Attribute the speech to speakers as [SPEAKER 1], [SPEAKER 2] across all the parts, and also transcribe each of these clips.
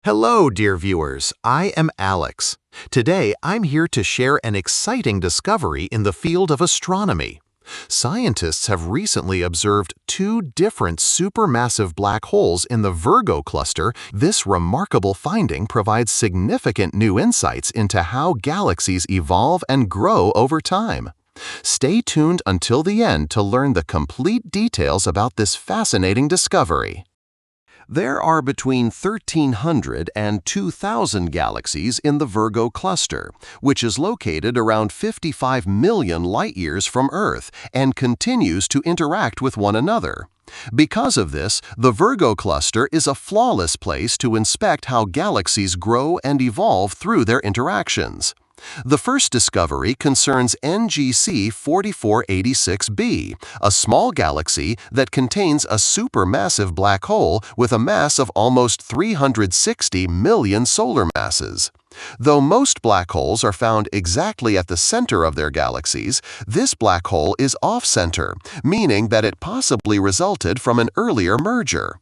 [SPEAKER 1] Hello, dear viewers. I am Alex. Today, I'm here to share an exciting discovery in the field of astronomy. Scientists have recently observed two different supermassive black holes in the Virgo Cluster. This remarkable finding provides significant new insights into how galaxies evolve and grow over time. Stay tuned until the end to learn the complete details about this fascinating discovery. There are between 1,300 and 2,000 galaxies in the Virgo Cluster, which is located around 55 million light-years from Earth and continues to interact with one another. Because of this, the Virgo Cluster is a flawless place to inspect how galaxies grow and evolve through their interactions. The first discovery concerns NGC 4486b, a small galaxy that contains a supermassive black hole with a mass of almost 360 million solar masses. Though most black holes are found exactly at the center of their galaxies, this black hole is off-center, meaning that it possibly resulted from an earlier merger.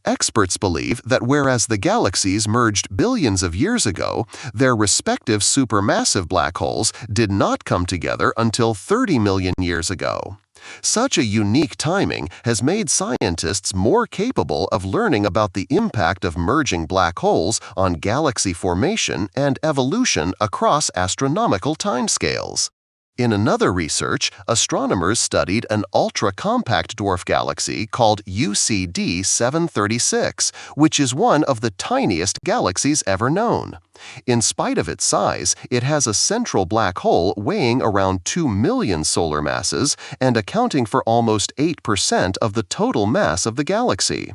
[SPEAKER 1] Experts believe that whereas the galaxies merged billions of years ago, their respective supermassive black holes did not come together until 30 million years ago. Such a unique timing has made scientists more capable of learning about the impact of merging black holes on galaxy formation and evolution across astronomical timescales. In another research, astronomers studied an ultra-compact dwarf galaxy called UCD 736, which is one of the tiniest galaxies ever known. In spite of its size, it has a central black hole weighing around 2 million solar masses and accounting for almost 8% of the total mass of the galaxy.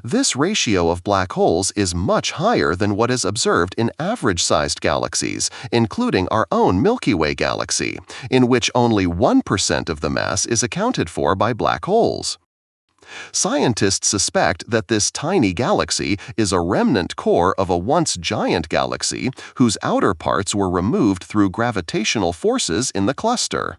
[SPEAKER 1] This ratio of black holes is much higher than what is observed in average-sized galaxies, including our own Milky Way galaxy, in which only 1% of the mass is accounted for by black holes. Scientists suspect that this tiny galaxy is a remnant core of a once giant galaxy whose outer parts were removed through gravitational forces in the cluster.